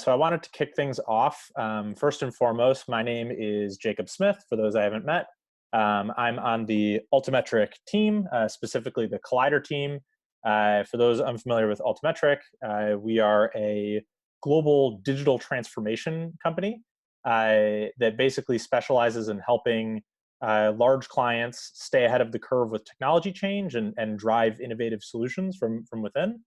So I wanted to kick things off. First and foremost, my name is Jacob Smith, for those I haven't met. I'm on the Altimetrik team, specifically the Collider team. For those unfamiliar with Altimetrik, we are a global digital transformation company that basically specializes in helping large clients stay ahead of the curve with technology change and drive innovative solutions from within,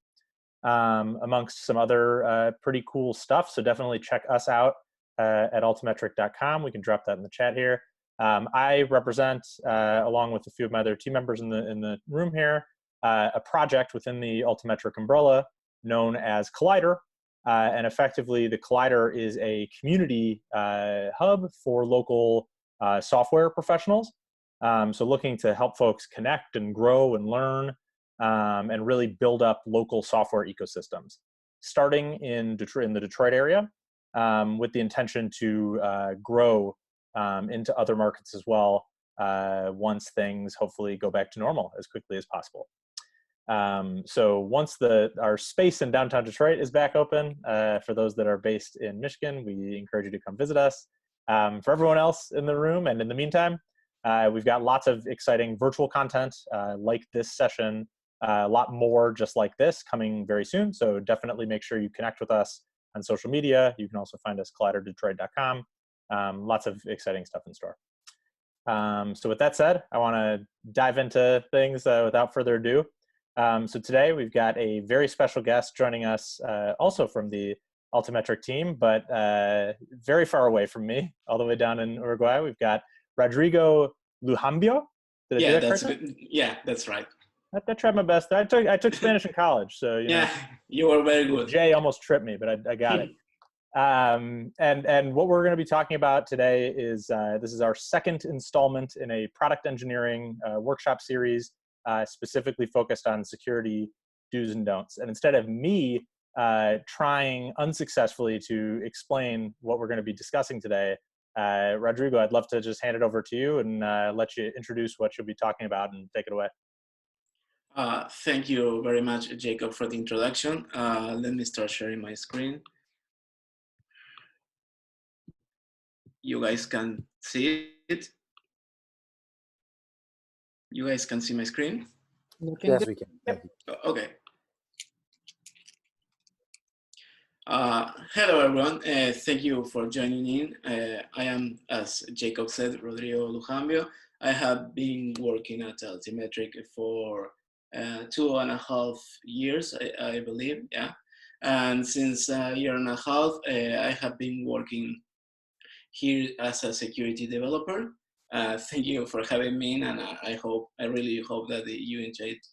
amongst some other pretty cool stuff. So definitely check us out at altimetrik.com. We can drop that in the chat here. I represent, along with a few of my other team members in the room here, a project within the Altimetrik umbrella known as Collider. And effectively, the Collider is a community hub for local software professionals. So looking to help folks connect and grow and learn and really build up local software ecosystems, starting in the Detroit area, with the intention to grow into other markets as well once things hopefully go back to normal as quickly as possible. So once our space in downtown Detroit is back open, for those that are based in Michigan, we encourage you to come visit us. For everyone else in the room, and in the meantime, we've got lots of exciting virtual content like this session, a lot more just like this coming very soon. So definitely make sure you connect with us on social media. You can also find us colliderdetroit.com. Lots of exciting stuff in store. So with that said, I want to dive into things without further ado. So today we've got a very special guest joining us, also from the Altimetrik team, but very far away from me, all the way down in Uruguay. We've got Rodrigo Lujambio. Did I do that correctly? Yeah, that's right. I tried my best. I took Spanish in college, so you know. You were very good. Jay almost tripped me, but I got it. And what we're going to be talking about today is this is our second installment in a product engineering workshop series, specifically focused on security do's and don'ts. And instead of me trying unsuccessfully to explain what we're going to be discussing today, Rodrigo, I'd love to just hand it over to you and let you introduce what you'll be talking about and take it away. Thank you very much, Jacob, for the introduction. Let me start sharing my screen. You guys can see it? You guys can see my screen? Yes, we can. Yep. Okay. Hello, everyone. Thank you for joining in. I am, as Jacob said, Rodrigo Lujambio. I have been working at Altimetrik for 2.5 years, I believe, yeah. And since a year and a half, I have been working here as a security developer. Thank you for having me in, and I really hope that you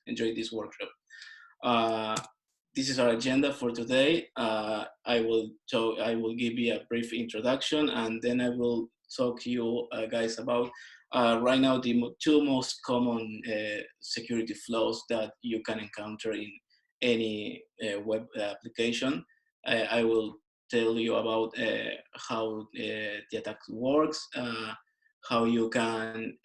enjoyed this workshop. This is our agenda for today. I will give you a brief introduction, and then I will talk to you guys about right now the two most common security flaws that you can encounter in any web application. I will tell you about how the attack works, how you can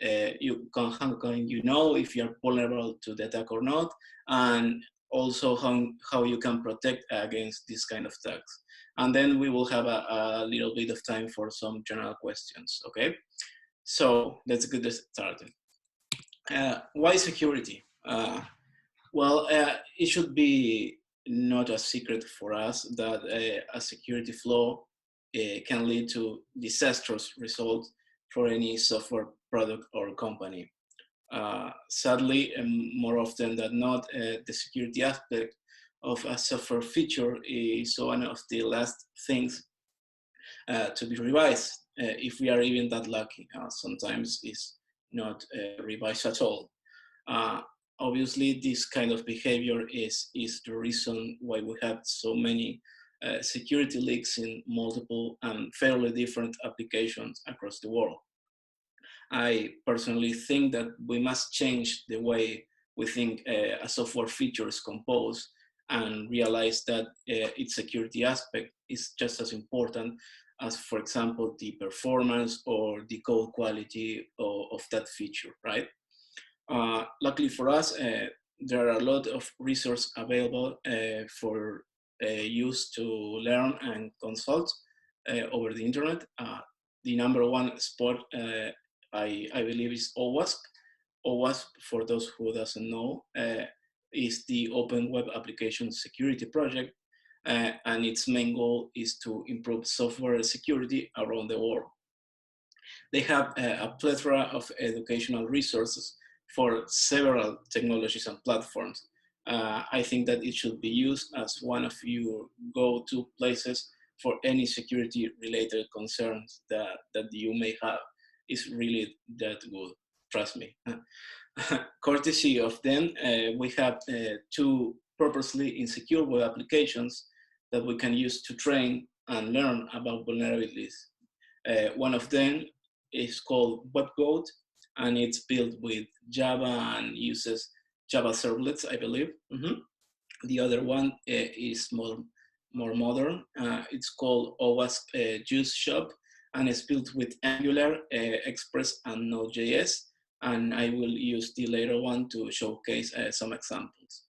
know if you're vulnerable to the attack or not, and also how you can protect against this kind of attacks. And then we will have a little bit of time for some general questions, okay? So let's get this started. Why security? Well, it should be not a secret for us that a security flaw can lead to disastrous results for any software product or company. Sadly, more often than not, the security aspect of a software feature is one of the last things to be revised, if we are even that lucky. Sometimes it's not revised at all. Obviously, this kind of behavior is the reason why we have so many security leaks in multiple and fairly different applications across the world. I personally think that we must change the way we think a software feature is composed and realize that its security aspect is just as important as, for example, the performance or the code quality of that feature, right? Luckily for us, there are a lot of resources available for use to learn and consult over the internet. The number one spot, I believe, is OWASP. OWASP, for those who doesn't know, is the Open Web Application Security Project, and its main goal is to improve software security around the world. They have a plethora of educational resources for several technologies and platforms. I think that it should be used as one of your go-to places for any security-related concerns that you may have. Is really that good, trust me. Courtesy of them, we have two purposely insecure web applications that we can use to train and learn about vulnerabilities. One of them is called WebGoat, and it's built with Java and uses Java servlets, I believe. The other one is more modern. It's called OWASP Juice Shop, and it's built with Angular, Express, and Node.js. And I will use the later one to showcase some examples.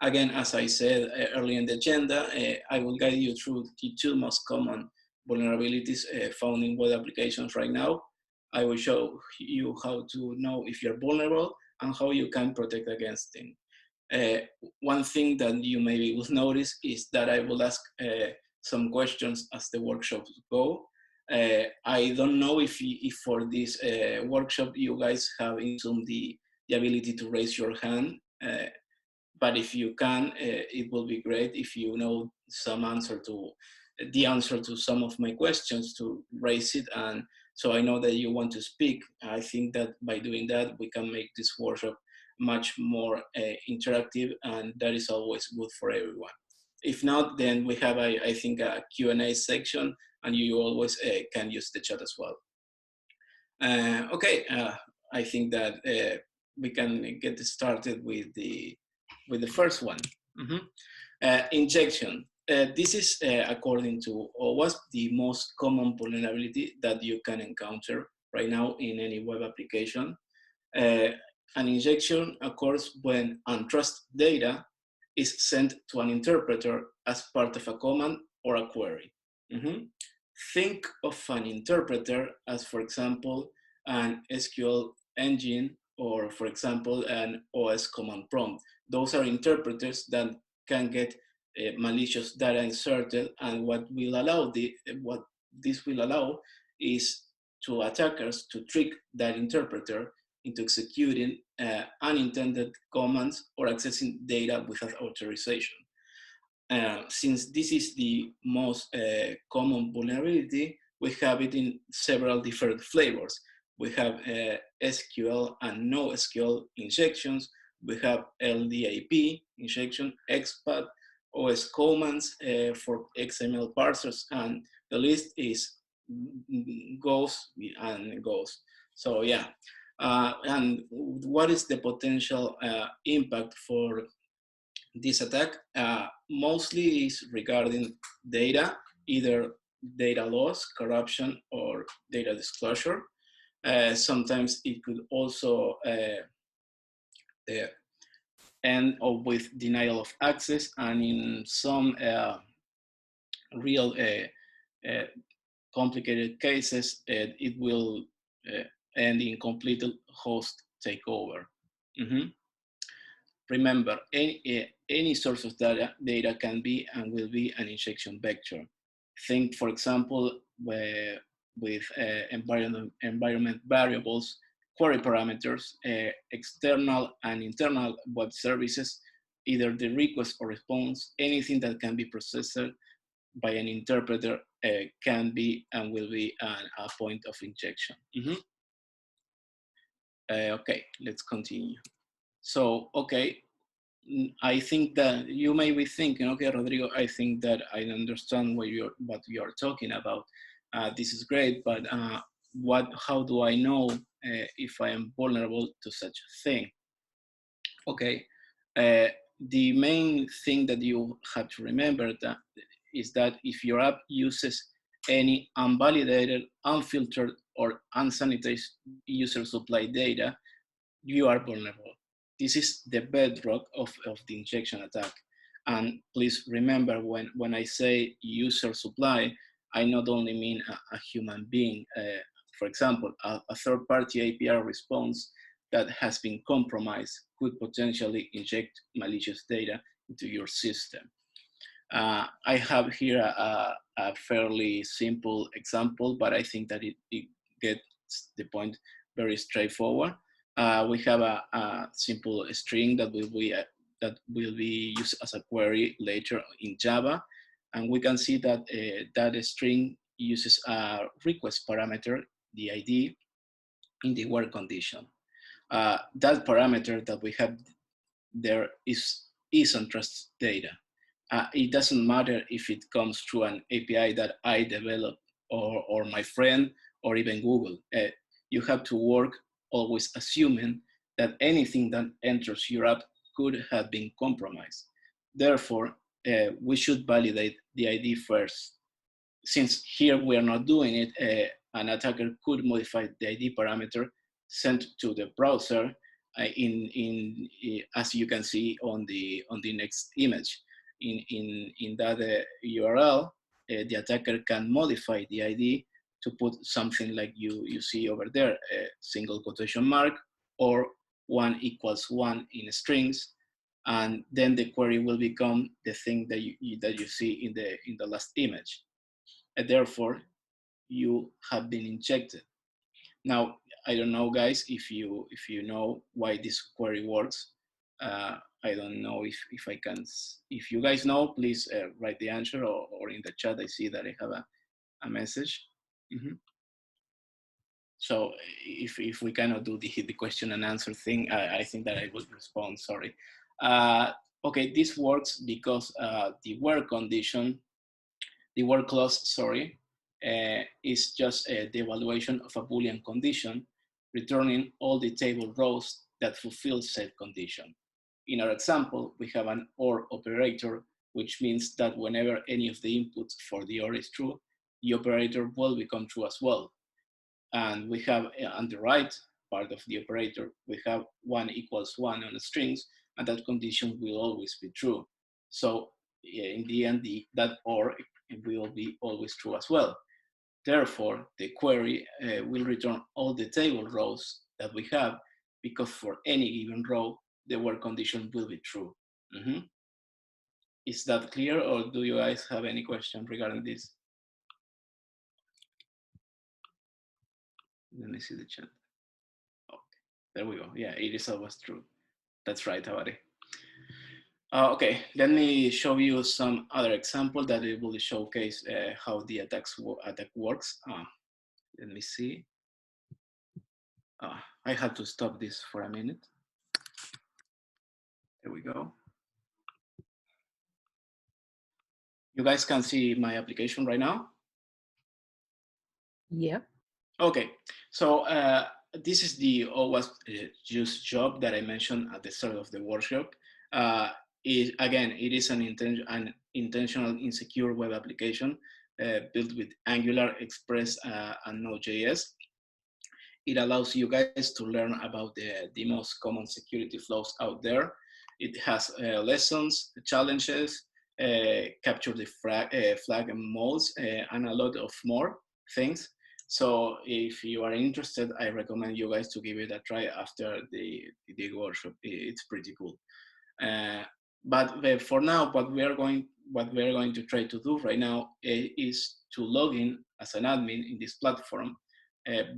Again, as I said earlier in the agenda, I will guide you through the two most common vulnerabilities found in web applications right now. I will show you how to know if you're vulnerable and how you can protect against them. One thing that you maybe will notice is that I will ask some questions as the workshops go. I don't know if for this workshop you guys have in Zoom the ability to raise your hand, but if you can, it will be great if you know the answer to some of my questions to raise it, and so I know that you want to speak. I think that by doing that, we can make this workshop much more interactive, and that is always good for everyone. If not, then we have, I think, a Q&A section, and you always can use the chat as well. Okay, I think that we can get started with the first one. Injection. This is, according to OWASP, the most common vulnerability that you can encounter right now in any web application. An injection occurs when untrusted data is sent to an interpreter as part of a command or a query. Think of an interpreter as, for example, an SQL engine, or for example, an OS command prompt. Those are interpreters that can get malicious data inserted, and what this will allow is to attackers to trick that interpreter into executing unintended commands or accessing data without authorization. Since this is the most common vulnerability, we have it in several different flavors. We have SQL and NoSQL injections. We have LDAP injection, XPath, OS commands for XML parsers, and the list goes and goes. So yeah, and what is the potential impact for this attack? Mostly is regarding data, either data loss, corruption, or data disclosure. Sometimes it could also end up with denial of access, and in some real complicated cases, it will end in complete host takeover. Remember, any source of data can be and will be an injection vector. Think, for example, with environment variables, query parameters, external and internal web services, either the request or response, anything that can be processed by an interpreter can be and will be a point of injection. Okay, let's continue. So, okay, I think that you may be thinking, okay, Rodrigo, I think that I understand what you're talking about. This is great, but how do I know if I am vulnerable to such a thing? Okay, the main thing that you have to remember is that if your app uses any unvalidated, unfiltered, or unsanitized user supply data, you are vulnerable. This is the bedrock of the injection attack. And please remember, when I say user supply, I not only mean a human being. For example, a third-party API response that has been compromised could potentially inject malicious data into your system. I have here a fairly simple example, but I think that it gets the point very straightforward. We have a simple string that will be used as a query later in Java, and we can see that that string uses a request parameter, the ID, in the where condition. That parameter that we have there is untrusted data. It doesn't matter if it comes through an API that I develop or my friend or even Google. You have to work always assuming that anything that enters your app could have been compromised. Therefore, we should validate the ID first. Since here we are not doing it, an attacker could modify the ID parameter sent to the browser as you can see on the next image. In that URL, the attacker can modify the ID to put something like you see over there, a single quotation mark or 1 = 1 in strings, and then the query will become the thing that you see in the last image. And therefore, you have been injected. Now, I don't know, guys, if you know why this query works. I don't know if I can. If you guys know, please write the answer or in the chat. I see that I have a message. So if we cannot do the question and answer thing, I think that I will respond. Sorry. Okay, this works because the where condition, the where clause, sorry, is just the evaluation of a Boolean condition, returning all the table rows that fulfill said condition. In our example, we have an OR operator, which means that whenever any of the inputs for the OR is true, the operator will become true as well. And we have on the right part of the operator, we have 1 = 1 on the strings, and that condition will always be true. So in the end, that OR will be always true as well. Therefore, the query will return all the table rows that we have, because for any given row, the where condition will be true. Is that clear, or do you guys have any question regarding this? Let me see the chat. Okay, there we go. Yeah, it is always true. That's right, Tabari. Okay, let me show you some other example that it will showcase how the attack works. Let me see. I had to stop this for a minute. There we go. You guys can see my application right now? Yeah. Okay, so this is the always used job that I mentioned at the start of the workshop. Again, it is an intentional insecure web application built with Angular, Express, and Node.js. It allows you guys to learn about the most common security flaws out there. It has lessons, challenges, capture the flag modes, and a lot of more things. So if you are interested, I recommend you guys to give it a try after the workshop. It's pretty cool. But for now, what we are going to try to do right now is to log in as an admin in this platform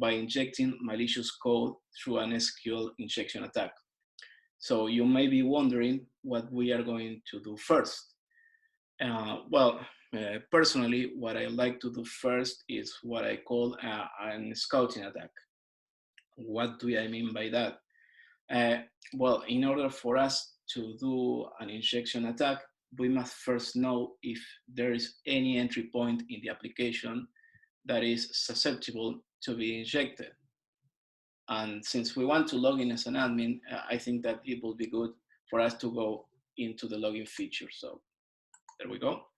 by injecting malicious code through an SQL injection attack. So you may be wondering what we are going to do first. Personally, what I like to do first is what I call an scouting attack. What do I mean by that? Well, in order for us to do an injection attack, we must first know if there is any entry point in the application that is susceptible to be injected. And since we want to log in as an admin, I think that it will be good for us to go into the login feature. So there we go.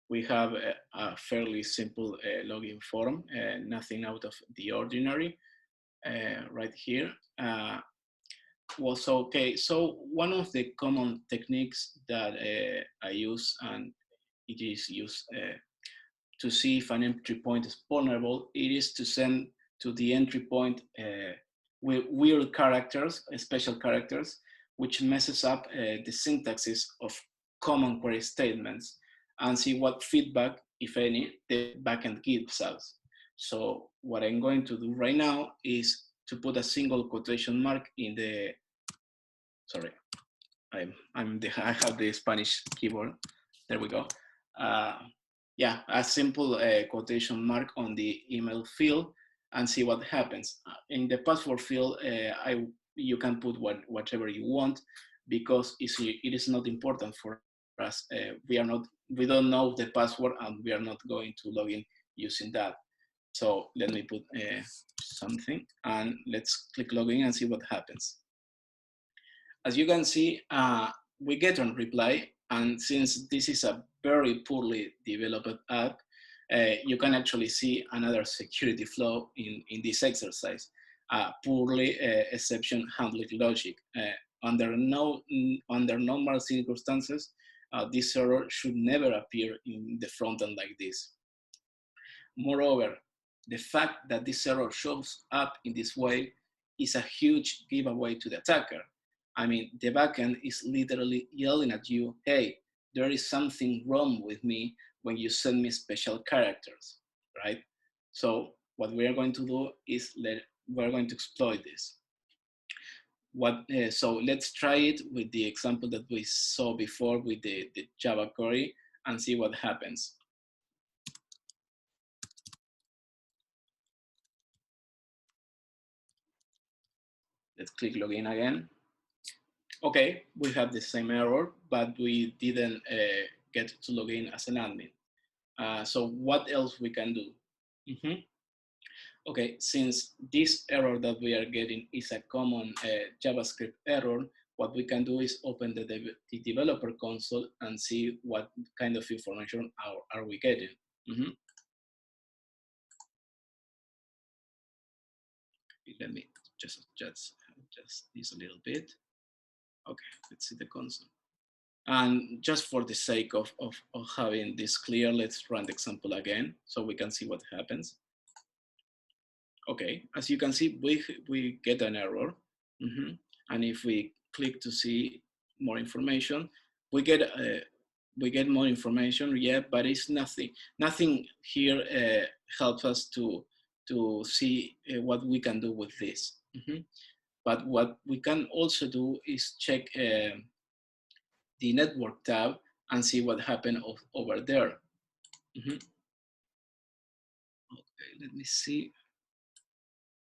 We have a fairly simple login form, nothing out of the ordinary right here. Well, so okay. So one of the common techniques that I use, and it is used to see if an entry point is vulnerable, it is to send to the entry point weird characters, special characters, which messes up the syntaxes of common query statements, and see what feedback, if any, the backend gives us. So what I'm going to do right now is to put a single quotation mark in the, sorry, I have the Spanish keyboard. There we go. Uh, yeah, a simple quotation mark on the email field and see what happens. In the password field, you can put whatever you want because it is not important for us. We don't know the password and we are not going to log in using that. So let me put something and let's click login and see what happens. As you can see, we get a reply, and since this is a very poorly developed app, you can actually see another security flaw in this exercise, poorly exception handling logic. Under normal circumstances, this error should never appear in the front end like this. Moreover, the fact that this error shows up in this way is a huge giveaway to the attacker. I mean, the backend is literally yelling at you, hey, there is something wrong with me when you send me special characters, right? So what we are going to do is we're going to exploit this. So let's try it with the example that we saw before with the Java query and see what happens. Let's click login again. Okay, we have the same error, but we didn't get to log in as an admin. So what else we can do? Okay, since this error that we are getting is a common JavaScript error, what we can do is open the developer console and see what kind of information are we getting. Let me just adjust this a little bit. Okay, let's see the console. And just for the sake of having this clear, let's run the example again so we can see what happens. Okay, as you can see, we get an error. And if we click to see more information, we get more information, yeah, but it's nothing. Nothing here helps us to see what we can do with this. But what we can also do is check the network tab and see what happened over there. Okay, let me see.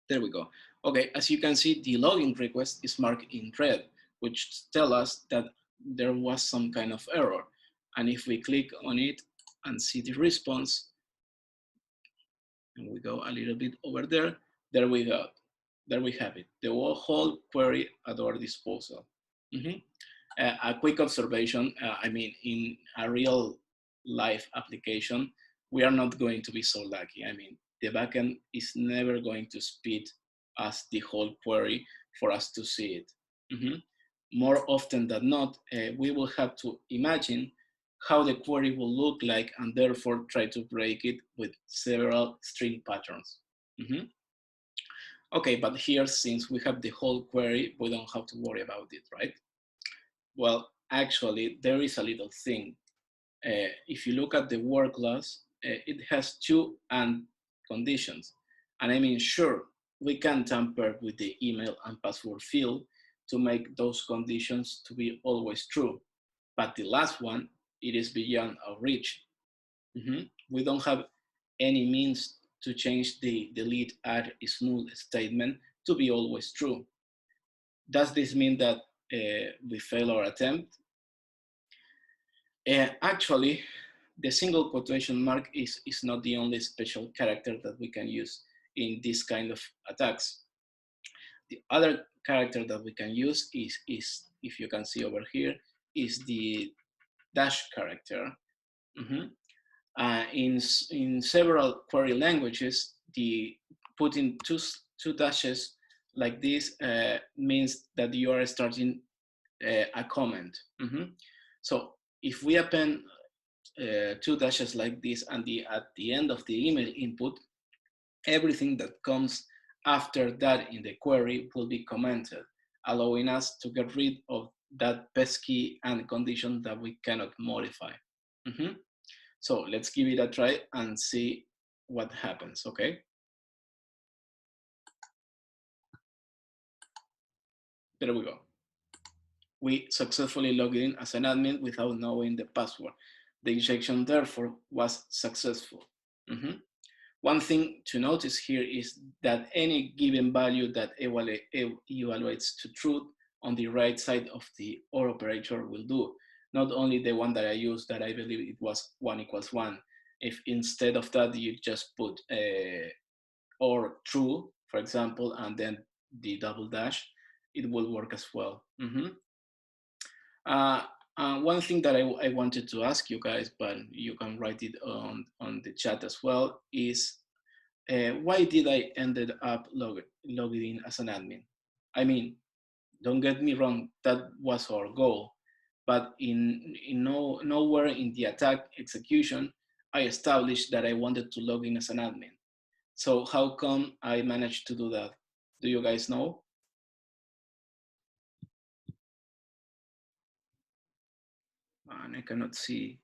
There we go. Okay, as you can see, the login request is marked in red, which tells us that there was some kind of error. And if we click on it and see the response, and we go a little bit over there, there we go. There we have it, the whole query at our disposal. A quick observation, I mean, in a real life application, we are not going to be so lucky. I mean, the backend is never going to speed us the whole query for us to see it. More often than not, we will have to imagine how the query will look like and therefore try to break it with several string patterns. Okay, but here, since we have the whole query, we don't have to worry about it, right? Well, actually, there is a little thing. If you look at the word class, it has two and conditions. And I mean, sure, we can tamper with the email and password field to make those conditions to be always true. But the last one, it is beyond our reach. We don't have any means to change the delete, add, smooth statement to be always true. Does this mean that we fail our attempt? Actually, the single quotation mark is not the only special character that we can use in this kind of attacks. The other character that we can use is if you can see over here, is the dash character. In several query languages, the putting two dashes like this means that you are starting a comment. So if we append two dashes like this and at the end of the email input, everything that comes after that in the query will be commented, allowing us to get rid of that pesky and condition that we cannot modify. So let's give it a try and see what happens, okay? There we go. We successfully logged in as an admin without knowing the password. The injection therefore was successful. One thing to notice here is that any given value that evaluates to truth on the right side of the OR operator will do. Not only the one that I used that I believe it was 1 = 1. If instead of that you just put or true, for example, and then the double dash, it will work as well. One thing that I wanted to ask you guys, but you can write it on the chat as well, is why did I ended up logged in as an admin? I mean, don't get me wrong, that was our goal, but nowhere in the attack execution, I established that I wanted to log in as an admin. So how come I managed to do that? Do you guys know? And I cannot see.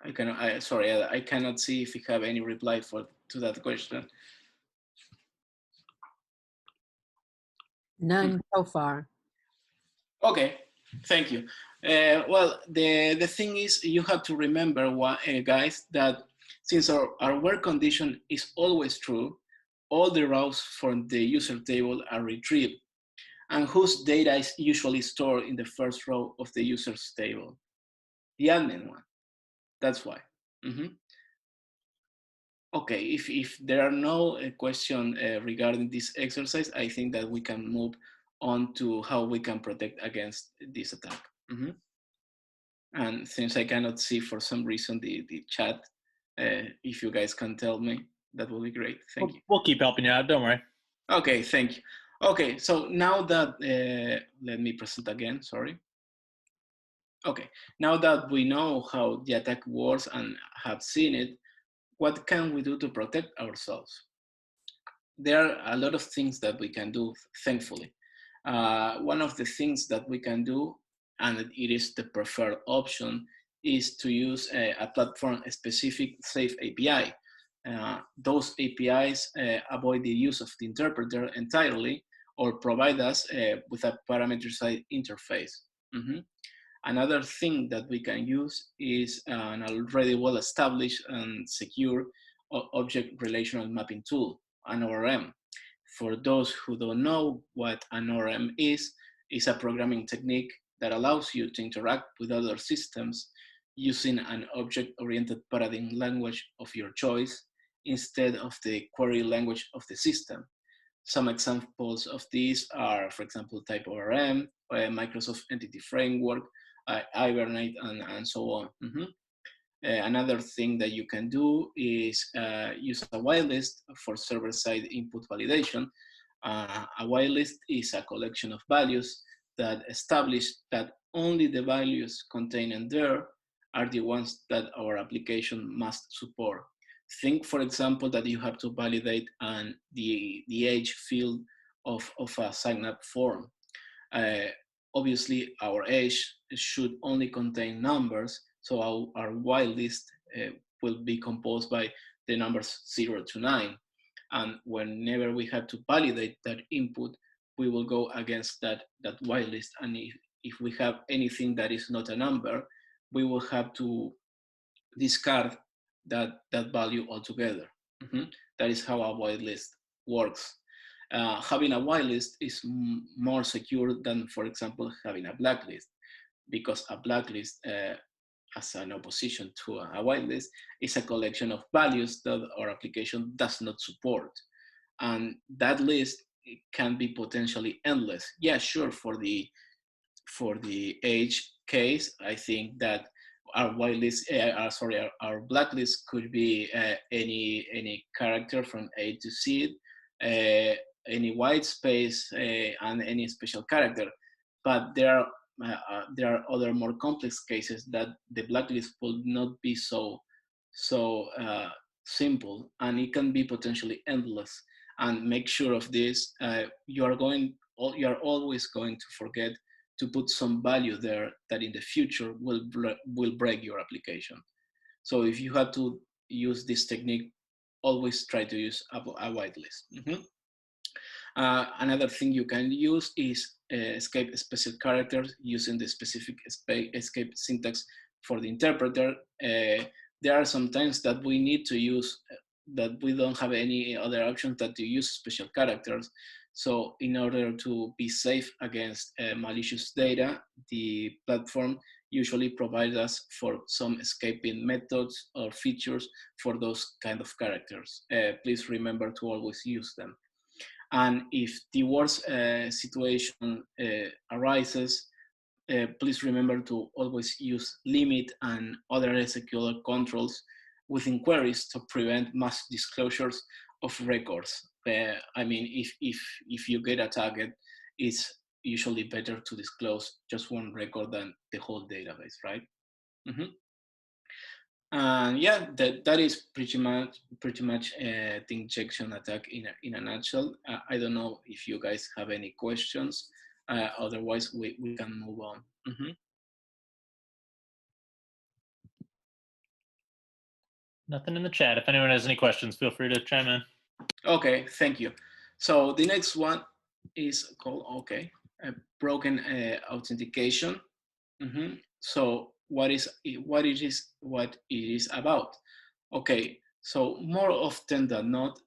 I cannot see if we have any reply to that question. None so far. Okay, thank you. Well, the thing is, you have to remember, guys, that since our work condition is always true, all the rows from the user table are retrieved, and whose data is usually stored in the first row of the user's table? The admin one. That's why. Okay, if there are no questions regarding this exercise, I think that we can move on to how we can protect against this attack. And since I cannot see for some reason the chat, if you guys can tell me, that will be great. Thank you. We'll keep helping you out, don't worry. Okay, thank you. Okay, so now that, let me present again, sorry. Okay, now that we know how the attack works and have seen it, what can we do to protect ourselves? There are a lot of things that we can do, thankfully. One of the things that we can do, and it is the preferred option, is to use a platform-specific safe API. Those APIs avoid the use of the interpreter entirely or provide us with a parameter-side interface. Another thing that we can use is an already well-established and secure object relational mapping tool, an ORM. For those who don't know what an ORM is a programming technique that allows you to interact with other systems using an object-oriented paradigm language of your choice instead of the query language of the system. Some examples of these are, for example, Type ORM, Microsoft Entity Framework, Hibernate, and so on. Another thing that you can do is use a whitelist for server-side input validation. A whitelist is a collection of values that establish that only the values contained in there are the ones that our application must support. Think, for example, that you have to validate the age field of a sign-up form. Obviously, our age should only contain numbers, so our whitelist will be composed by the numbers 0 to 9. And whenever we have to validate that input, we will go against that whitelist. And if we have anything that is not a number, we will have to discard that value altogether. That is how a whitelist works. Having a whitelist is more secure than, for example, having a blacklist, because a blacklist, as an opposition to a whitelist, is a collection of values that our application does not support. And that list can be potentially endless. Yeah, sure, for the age case, I think that our whitelist, our blacklist could be any character from A to Z, any white space, and any special character. But there are other more complex cases that the blacklist will not be so simple, and it can be potentially endless. And make sure of this. You are always going to forget to put some value there that in the future will break your application. So if you have to use this technique, always try to use a whitelist. Another thing you can use is escape special characters using the specific escape syntax for the interpreter. There are some times that we need to use that we don't have any other option than to use special characters. So in order to be safe against malicious data, the platform usually provides us for some escaping methods or features for those kind of characters. Please remember to always use them. And if the worst situation arises, please remember to always use limit and other SQL controls with inquiries to prevent mass disclosures of records. I mean, if you get attacked, it's usually better to disclose just one record than the whole database, right? And yeah, that is pretty much the injection attack in a nutshell. I don't know if you guys have any questions. Otherwise, we can move on. Nothing in the chat. If anyone has any questions, feel free to chime in. Okay, thank you. So the next one is called broken authentication. So what it is about? Okay, so more often than not,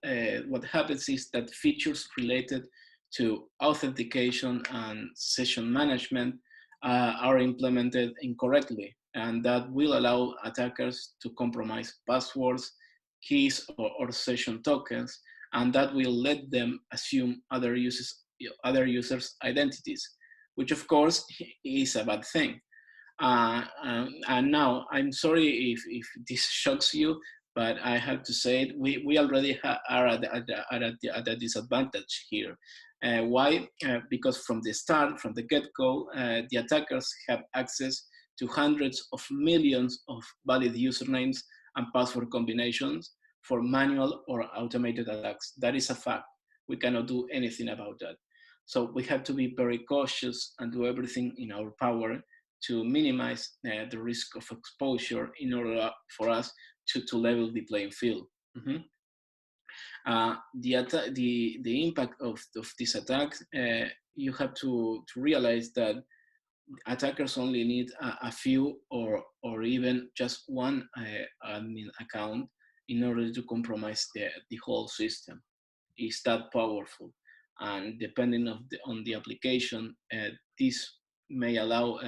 what happens is that features related to authentication and session management are implemented incorrectly, and that will allow attackers to compromise passwords, keys, or session tokens, and that will let them assume other users' identities, which of course is a bad thing. And now, I'm sorry if this shocks you, but I have to say it, we already are at a disadvantage here. Why? Because from the start, from the get-go, the attackers have access to hundreds of millions of valid usernames and password combinations for manual or automated attacks. That is a fact. We cannot do anything about that. So we have to be very cautious and do everything in our power to minimize the risk of exposure in order for us to level the playing field. The impact of this attack, you have to realize that attackers only need a few or even just one admin account in order to compromise the whole system. It's that powerful. And depending on the application, this may allow,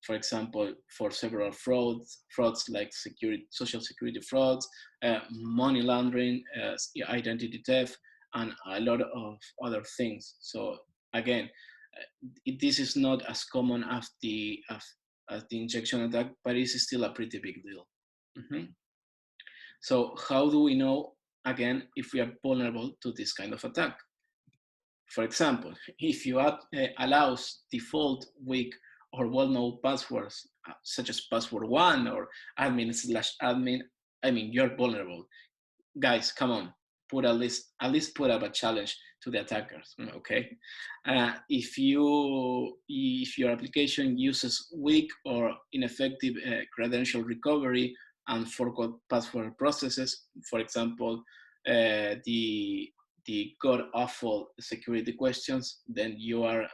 for example, for several frauds like social security frauds, money laundering, identity theft, and a lot of other things. So again, this is not as common as the injection attack, but it's still a pretty big deal. So how do we know, again, if we are vulnerable to this kind of attack? For example, if you allows default, weak, or well-known passwords, such as password1 or admin/admin, I mean, you're vulnerable. Guys, come on, at least put up a challenge to the attackers, okay? If your application uses weak or ineffective credential recovery and forgot password processes, for example, the god awful security questions, then you are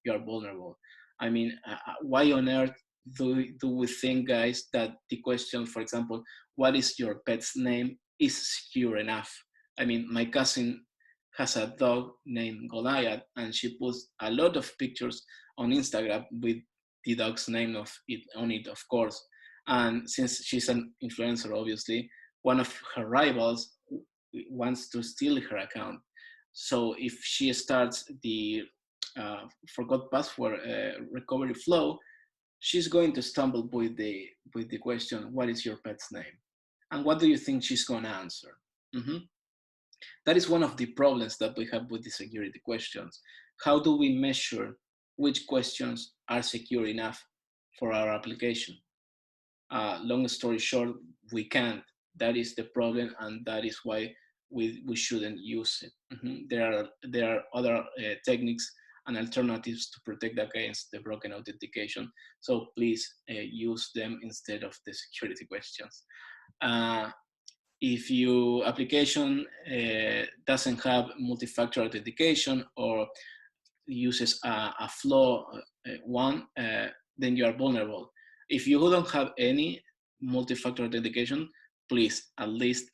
vulnerable. I mean, why on earth do we think, guys, that the question, for example, what is your pet's name, is secure enough? I mean, my cousin has a dog named Goliath, and she puts a lot of pictures on Instagram with the dog's name on it, of course. And since she's an influencer, obviously, one of her rivals wants to steal her account. So if she starts the forgot password recovery flow, she's going to stumble with the question, what is your pet's name? And what do you think she's going to answer? Mhm. That is one of the problems that we have with the security questions. How do we measure which questions are secure enough for our application? Long story short, we can't. That is the problem, and that is why we shouldn't use it. There are other techniques and alternatives to protect against the broken authentication. So please use them instead of the security questions. Uh, if your application doesn't have multi-factor authentication or uses a flaw one, then you are vulnerable. If you don't have any multi-factor authentication, please at least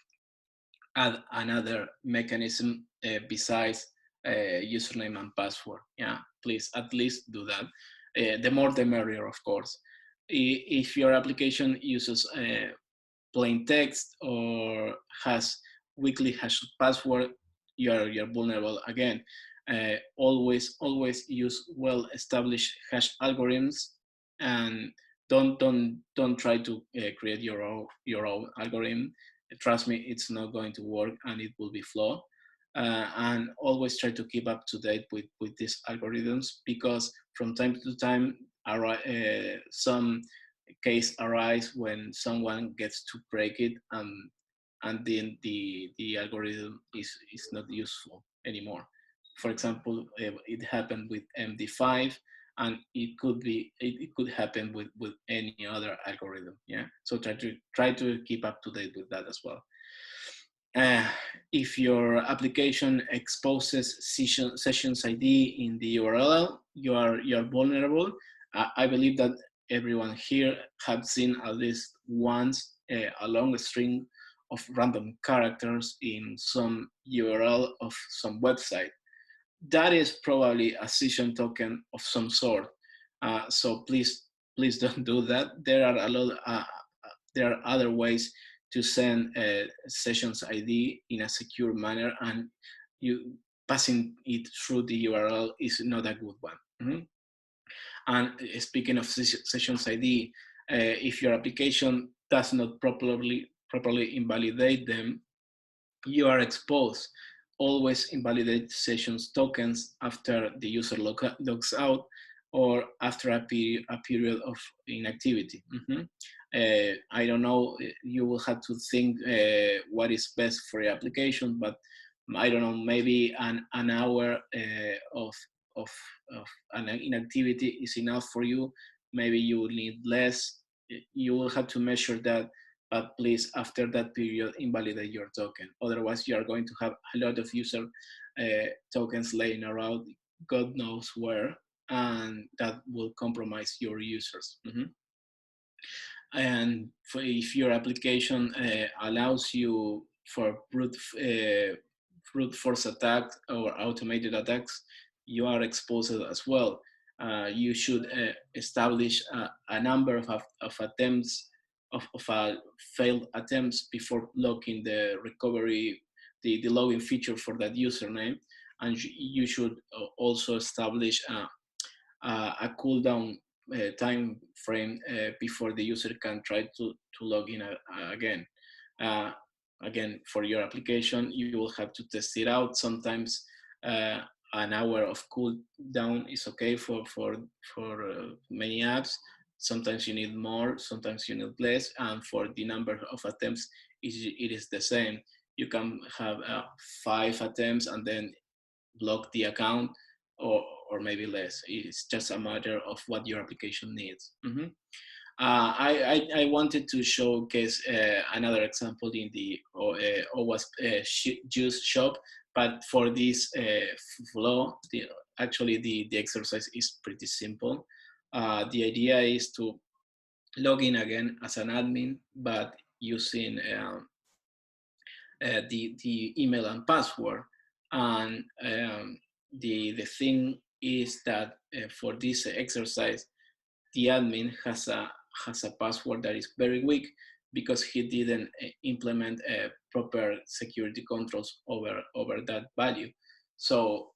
add another mechanism besides username and password. Yeah, please at least do that. The more the merrier, of course. If your application uses plain text or has weakly hash password, you're vulnerable again. Always use well-established hash algorithms, and don't try to create your own algorithm. Trust me, it's not going to work and it will be flawed. And always try to keep up to date with these algorithms, because from time to time some case arise when someone gets to break it, and then the algorithm is not useful anymore. For example, it happened with MD5, and it could happen with any other algorithm. Yeah, so try to keep up to date with that as well. Uh, if your application exposes sessions ID in the URL, you're vulnerable. I believe that everyone here have seen at least once a long string of random characters in some URL of some website. That is probably a session token of some sort. So please don't do that. There are a lot. There are other ways to send sessions ID in a secure manner, and you passing it through the URL is not a good one. And speaking of sessions ID, if your application does not properly invalidate them, you are exposed. Always invalidate sessions tokens after the user logs out or after a period of inactivity. I don't know, you will have to think what is best for your application, but I don't know, maybe an hour of, of, of an inactivity is enough for you. Maybe you will need less. You will have to measure that, but please, after that period, invalidate your token. Otherwise, you are going to have a lot of user tokens laying around, God knows where, and that will compromise your users. And if your application allows you for brute force attacks or automated attacks, you are exposed as well. You should establish a number of attempts of failed attempts before locking the recovery, the login feature for that username, and you should also establish a cooldown time frame before the user can try to log in again. Uh, Again, for your application, you will have to test it out. Sometimes an hour of cooldown is okay for many apps. Sometimes you need more, sometimes you need less, and for the number of attempts, it is the same. You can have 5 attempts and then block the account, or maybe less. It's just a matter of what your application needs. I wanted to showcase another example in the OWASP juice shop, but for this flow, actually the exercise is pretty simple. The idea is to log in again as an admin, but using the email and password. And the thing is that for this exercise, the admin has a password that is very weak because he didn't implement proper security controls over that value. So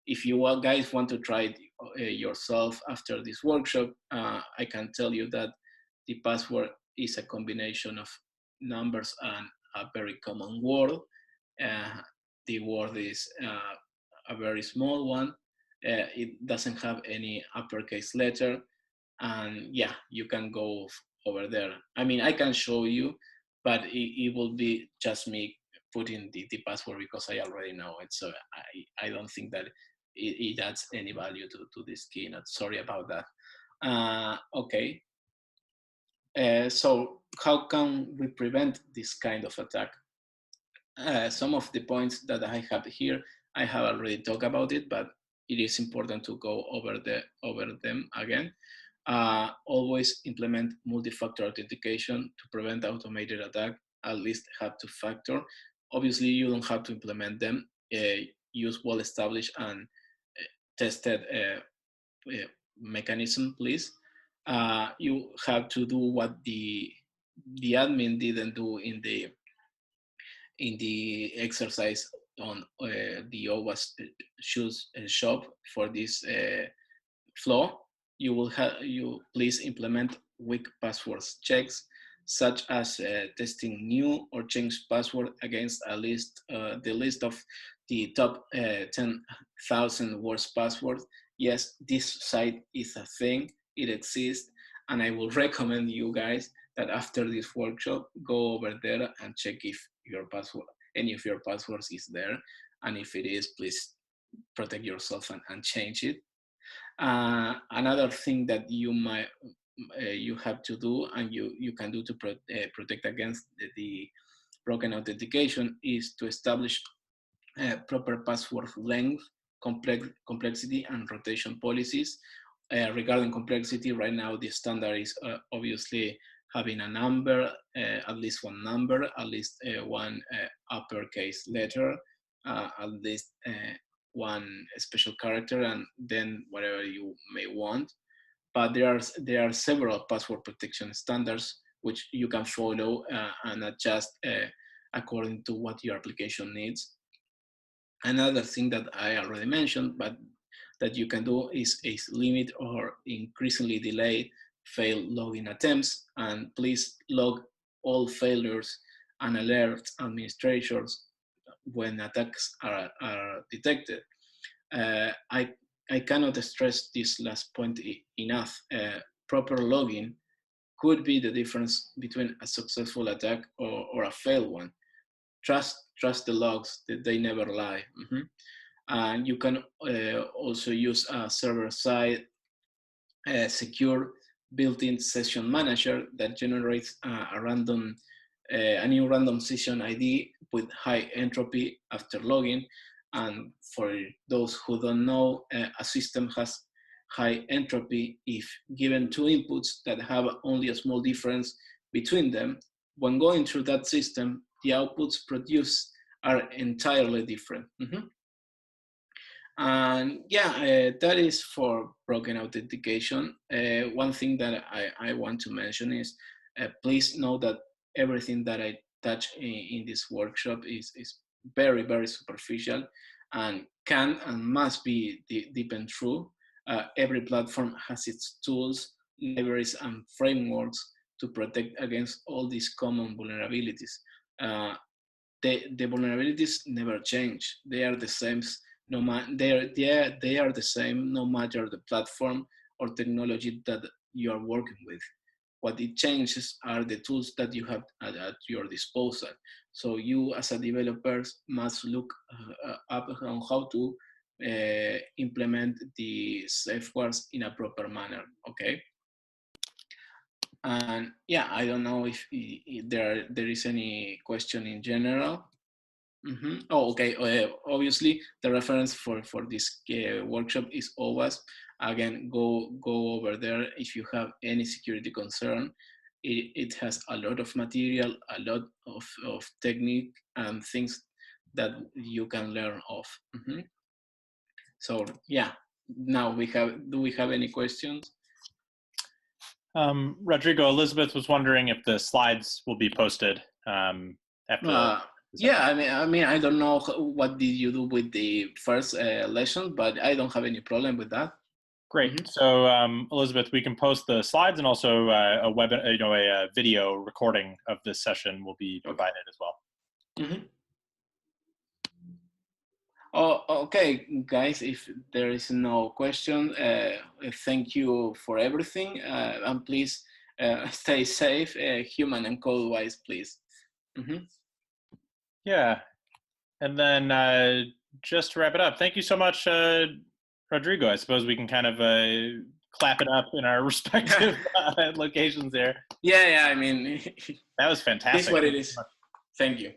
if you guys want to try it yourself after this workshop, I can tell you that the password is a combination of numbers and a very common word. The word is a very small one. It doesn't have any uppercase letter. And yeah, you can go over there. I mean, I can show you, but it will be just me putting the password because I already know it. So I don't think that it adds any value to this keynote. Sorry about that. Okay. So how can we prevent this kind of attack? Some of the points that I have here, I have already talked about it, but it is important to go over them again. Always implement multi-factor authentication to prevent automated attack, at least have to factor. Obviously, you don't have to implement them. Use well-established and tested mechanism, please. You have to do what the admin didn't do in the exercise on the OWASP shoes shop for this flow. You will please implement weak passwords checks, such as testing new or changed password against the list of the top 10,000 worst passwords. Yes, this site is a thing, it exists, and I will recommend you guys that after this workshop, go over there and check if any of your passwords is there. And if it is, please protect yourself and change it. Another thing that you have to do and you can do to protect against the broken authentication is to establish proper password length, complexity, and rotation policies. Regarding complexity, right now the standard is obviously having a number, at least one number, at least one uppercase letter, at least one special character, and then whatever you may want. But there are several password protection standards which you can follow and adjust according to what your application needs. Another thing that I already mentioned, but that you can do is limit or increasingly delay failed login attempts, and please log all failures and alert administrators when attacks are detected. I cannot stress this last point enough. Proper logging could be the difference between a successful attack or a failed one. Trust the logs, that they never lie. And you can also use a server-side secure built-in session manager that generates a new random session ID with high entropy after login. And for those who don't know, a system has high entropy if given two inputs that have only a small difference between them. When going through that system, the outputs produced are entirely different. And yeah, that is for broken authentication. One thing that I want to mention is please know that everything that I touch in this workshop is very, very superficial and can and must be deep and true. Every platform has its tools, libraries, and frameworks to protect against all these common vulnerabilities. The vulnerabilities never change. They are the same. They are the same no matter the platform or technology that you are working with. What it changes are the tools that you have at your disposal. So you as a developer must look up on how to implement the safeguards in a proper manner, okay? And yeah, I don't know if there is any question in general. Oh, okay. Obviously, the reference for this workshop is OWASP. Again, go over there if you have any security concern. It has a lot of material, a lot of technique and things that you can learn of. So yeah, now do we have any questions? Rodrigo, Elizabeth was wondering if the slides will be posted after. Yeah, I mean, I don't know what did you do with the first lesson, but I don't have any problem with that. Great. Mm-hmm. So, Elizabeth, we can post the slides, and also a video recording of this session will be provided as well. Mm-hmm. Oh, okay, guys, if there is no question, thank you for everything. And please stay safe, human and code-wise, please. Mm-hmm. Yeah. And then just to wrap it up, thank you so much, Rodrigo. I suppose we can kind of clap it up in our respective locations there. Yeah, I mean, That was fantastic. it's what it is. Thank you.